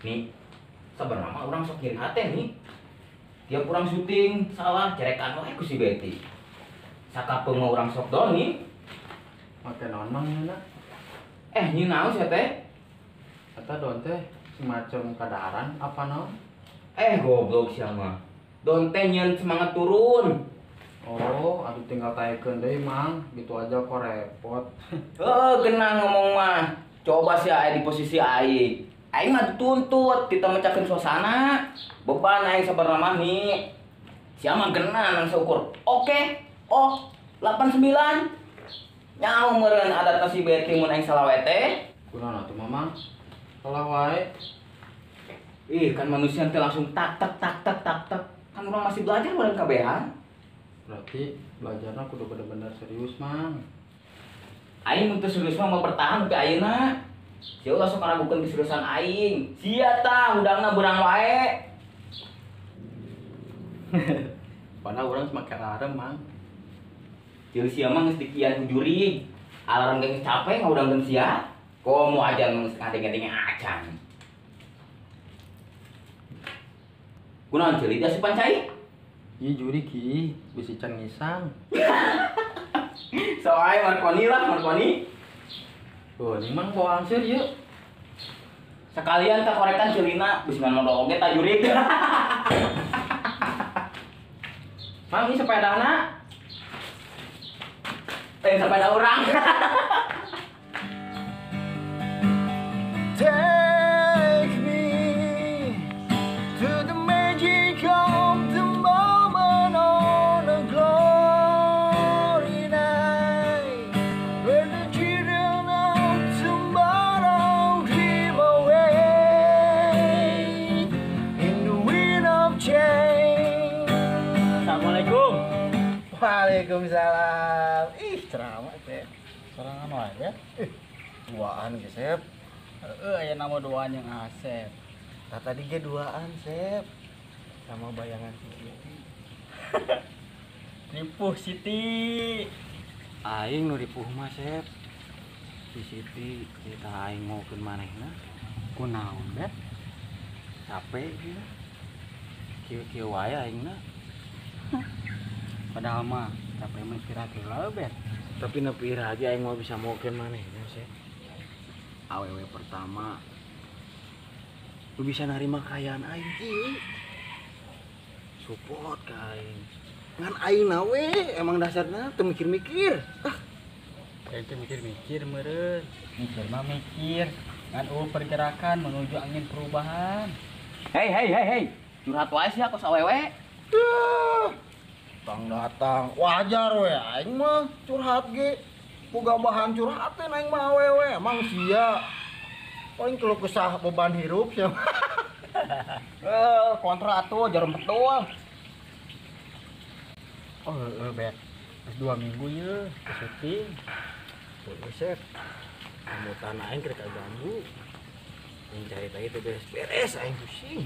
Nih, sebenarnya orang sok kiri hati nih. Tiap orang syuting salah cerekan wae ku si Betty. Sakapeung mah urang sok doni. Make naon mang nyana? Nyeun naon sia teh? Eta don teh semacam kadaharan apa naon? Goblok sia mah. Don teh nyeun semangat turun. Oh, aduh tinggal taekeun deui mang, gitu aja kok repot. Genang ngomong mah. Coba sih aya di posisi aing. Aing mah dituntut kita mecakeun suasana. Beban aing sabarna mah nih. Sia mah genang nang seukur. Oke. Oh, 89. Nyaho meureun adatna si Betty mun aing salah we teh. Kunaon atuh mamang? Salah wae. Ih, kan manusia teh langsung tak tak tak tak tak tak. Kan orang masih belajar meureun kabehan. Berarti belajarnya kudu bener-bener serius mang. Aing mun teu serius mah mau bertahan sampai ayeuna. Sia ulah sok ngaragukeun keseriusan aing. Sia tah udangna beurang wae. Padahal urang make alarm mang. Jeung sia mah geus dikian ku juri. Alarm geus capek ngaudangkeun sia. Komo aja geus ngadeng-ngadeng acan. Kunaon ceuli dia asupan cai? Iya juri ki, bisi can ngisang. So ae Marconi lah, Marconi. Tuh, ini mang bawa ansir yuk. Sekalian tak korekan ceulina geus nganodol oge ta jurig. Mang ini sepedana. Sepeda urang. Take me to the magic of the moment on a glory night, where the children of tomorrow dream away in the wind of change. Assalamualaikum. Waalaikumsalam. Ih, ceramah teh. Serangan wae ya. Duaan ge, Sep. Aya nama doan yang Asep. Tadi ge duaan, Sep. Sama bayangan Siti. Nipuh Siti. Aing nu dipuh mah Sep. Si Siti kita aing ngeukeun manehna. Kunaon bet? Capek gitu. Kieu-kieu wae aingna. Padahal mah capek mah istirahat heula bet. Tapi nepi lagi aing mau bisa ngeukeun manehna Sep. Awewe pertama lu bisa narima kayaan aing ki. Support ka aing. Ngan aing nawe emang dasarna teu mikir-mikir. Kayak itu mikir-mikir meureun. Mikir mah mikir. Kan pergerakan menuju angin perubahan. Hei. Curhat wae sia kos awewe. Tang datang wajar we aing mah curhat ge boga bahan curhat teh aing mah awewe emang sia paling keluh kesah beban hirup sia. Kontra atuh jarum betul. Bet. Pas 2 minggu ye ke syuting. Tuh Sep. Amutan aing keur kaganggu. Yang carita itu beres-beres aing pusing.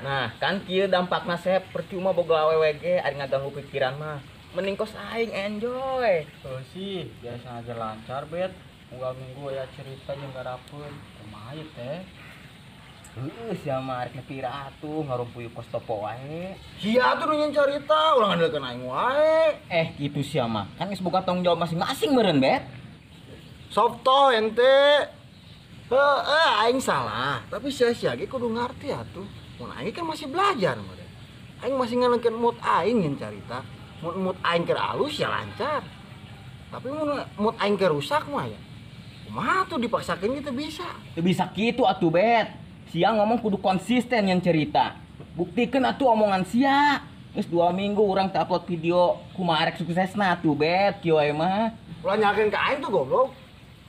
Nah, kan kieu dampakna Sep percuma boga awewe ge ari ngaganggu pikiran mah. Mending kos aing enjoy. Sih, biasa aja lancar bet. Unggal minggu ya cerita jeung garapeun. Kumaha ieu teh? Sia mah arek nepi atuh ngarumpuy kos topo wae. Sia tuh nu nyen carita urang ngandelkeun aing wae. Kitu sia mah. Kan geus boga tanggung jawab masing-masing meureun, Bet. Softo ente. Aing salah, tapi sia-sia ge kudu ngarti atuh. Mun aing kan masih belajar mah. Aing masih ngalengkeun mood aing nyen carita. Mood aing keur alus ya lancar. Tapi mood aing keur rusak mah ya. Kumaha tuh dipaksakeun gitu bisa. Teu bisa kitu atuh, Bet. Sia ngomong kudu konsisten yang cerita. Buktikeun atuh omongan sia. Geus 2 minggu urang teu upload video kumaha arek suksesna atuh, Bet. Kieu wae mah. Ulah nyakeun ka aing tuh goblok.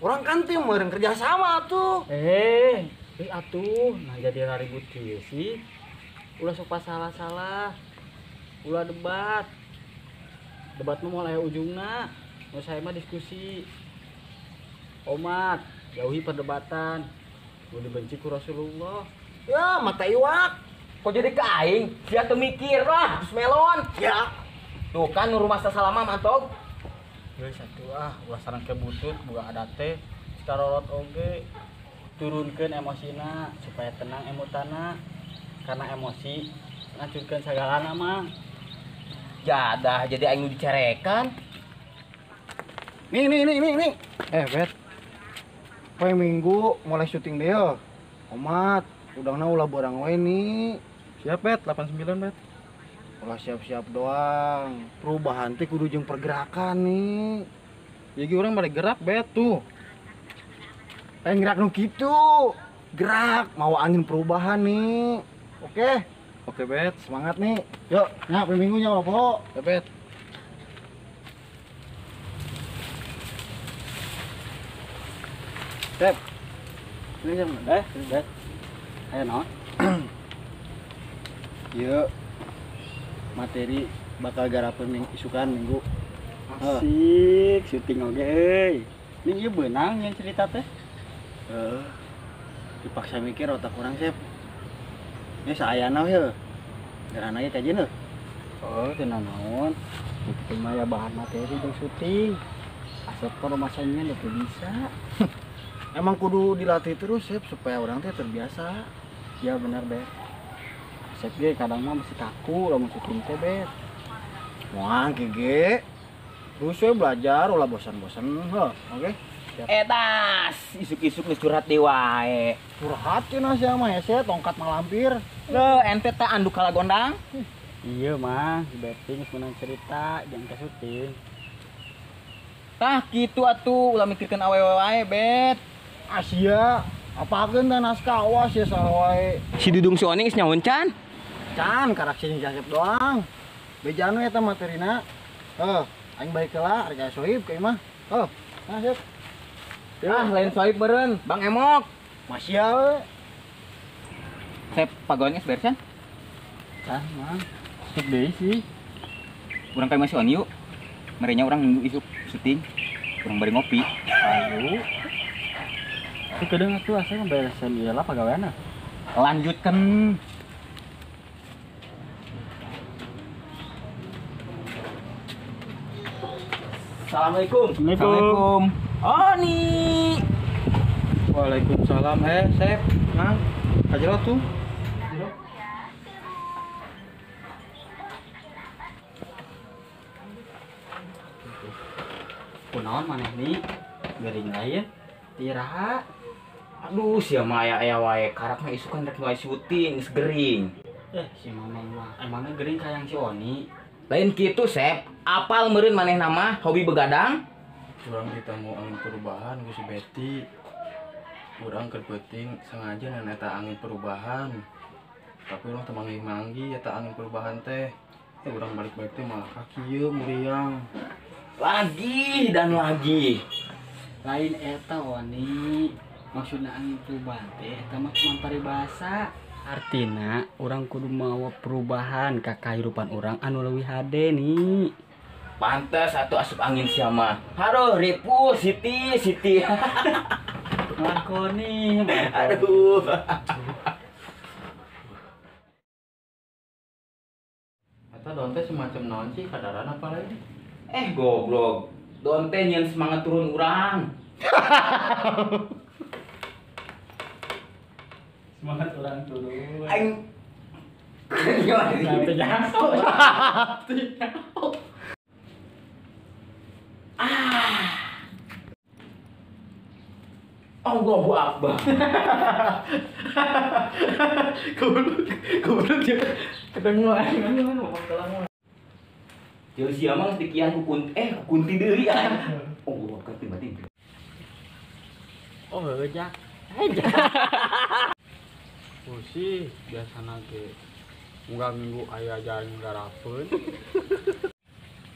Urang kan tim meureun kerja sama atuh. Atuh, nah jadi ribut kieu sih. Ulah sok salah-salah. Ulah debat. Debat mah moal aya ujungna. Mau saya mah diskusi. Omat, jauhi perdebatan. Lu dibenci ku Rasulullah. Ya, mata iwak. Kok jadi ke aing? Sia teu mikir lah, terus melon. Ya. Tuh kan nu rumah sasalama mantog. Geus atuh ulah sareng ke butut boga adat teh. Starolot oge. turunkan emosina supaya tenang emotana, karena emosi ngacurkan segala mang. Jadah jadi aing nu dicerekan. Nih. Bet. Poe Minggu mulai syuting deh. Omat, udangna ulah borang we nih. Siap bet 89 bet. Ulah siap-siap doang. Perubahan teh kudu jeung pergerakan nih. Jadi orang pada gerak bet tuh. Pengen gerak nu kitu. Gerak, mau angin perubahan nih. Oke, Oke bet. semangat nih. Yuk, nya poe Minggu nya apa? Ya bet. Sep. Ini jam bet. Ayo non. Yuk. Materi bakal garapeun ning isukan Minggu. Asik, syuting oge euy. Ini ieu beunang yang cerita teh. Dipaksa mikir otak kurang sep. Ini saayana we. Geran age kajian heuh. Oh, tenang naon. Itu mah ya bahan materi jeung syuting. Asep kalau masanya udah bisa. Emang kudu dilatih terus sep supaya orang teh terbiasa. Ya benar bet. Asep ge kadang mah masih kaku lamun syuting teh bet. Wah, gege. Terus we belajar ulah bosan-bosan heuh. Oke. Etas, isuk-isuk geus curhat deui wae. Curhat cenah sia mah hese tongkat malampir. Ente teh anduk kala gondang. Iya mah, di betting menang cerita jangan ke syuting. Tah kitu atuh ulah mikirkeun awewe wae bet. Asia, apakeun teh naskah awas ya salah wae. Si Dudung si Oning geus nyaun can. Can karak sini Jasep doang. Bejanu eta materina. Aing balik heula rek Sohib ka imah. Nah, Sep. Ah, lain soib beureun, Bang Emok. Masih we. Sep pagonya beres can? Tah mah, sip deui sih. Urang ka masih on yuk. Merenya urang minggu isuk syuting. Urang bari ngopi. Ayo. Itu kadang atuh asa beresan ieu lah pagaweana. Lanjutkan. Assalamualaikum. Assalamualaikum. Oni. Waalaikumsalam. Sep. Nah, aja tuh. Kunaon maneh nih? Gering lain. Tiraha. Aduh, sia maya aya wae karak mah isukan rek mulai syuting geus gering. Si Mamang mah emangnya gering kayak si Oni. Lain kitu, Sep. Apal meureun maneh nama hobi begadang? Urang kita mau angin perubahan gue si Betty. Urang keur penting sengaja nana eta angin perubahan. Tapi urang teu manggi eta angin perubahan teh. Urang balik-balik teh malah kakieu muriang. Lagi dan lagi. Lain eta Oni. Maksudna angin perubahan teh eta mah cuma paribasa. Artina orang kudu mawa perubahan ka kahirupan orang anu leuwih hade nih. Pantes atuh asup angin sia mah. Haruh ripuh Siti. Lakoni. Aduh. Eta don teh semacam naon sih kadaran apa lagi? Goblok. Don teh nyeun semangat turun urang. Semangat orang turun. Aing Sampai jatuh. Allahu Akbar. Goblok ya. Ketemu aing ngomong kalang. Jeung sia mah geus dikian ku kunti deui aing. Oh, berarti. Oh, aja. Oh sih, biasana ge unggal minggu aya jalan garapeun.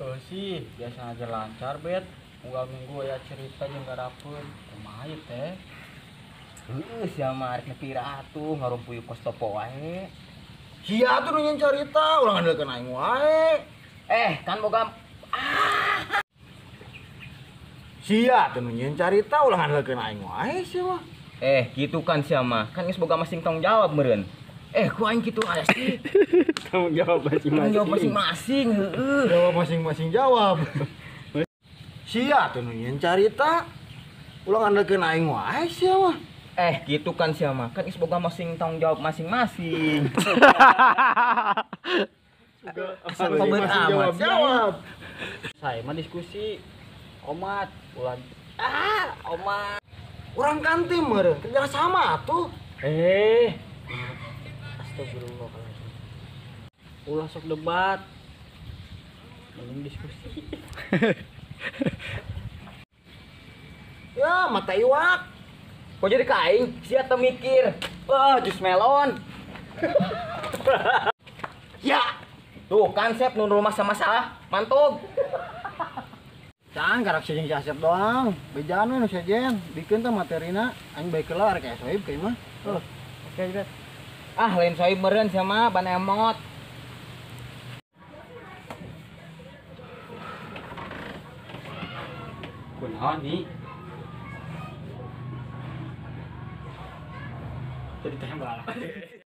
Oh sih, biasana ge lancar bet. Unggal minggu aya cerita jeung garapeun. Kumaha ieu teh? Heuh, sia mah arek nepira atuh ngarumpuy kos topo wae. Sia tuh nu nyen carita, ulah ngandelekeun aing wae. Kan boga Sia tuh nu nyen carita, ulah ngandelekeun aing wae sia mah. gitu kan sia mah. Kan geus boga masing tanggung jawab meureun. Ku aing kitu aya sih. Tanggung jawab Tanggung jawab masing-masing, heueuh. Jawab masing-masing jawab. Sia tuh nu nyen carita, ulah ngandelekeun aing wae sia mah. Gitu kan sih mah. Kan boga masing tanggung jawab masing-masing. Asal Masing amat. jawab. Saya mah diskusi. Omat, ulah omat. Orang kantim meureun, kerja sama atuh. Astagfirullahaladzim. Ulah sok debat. Mending diskusi. Ya, mata iwak. Kok jadi kaing? Sia teu mikir. Wah, jus melon. Ya, Tuh, konsep nu rumah sama masalah. Mantap. can karak sejen Asep doang. Bejaan we nu sejen, bikin teh materina aing bae kelar kayak soib kayak mah. Oke, Bet. Lain soib meureun sama ban emot. Kunaon nih? Jadi tembak.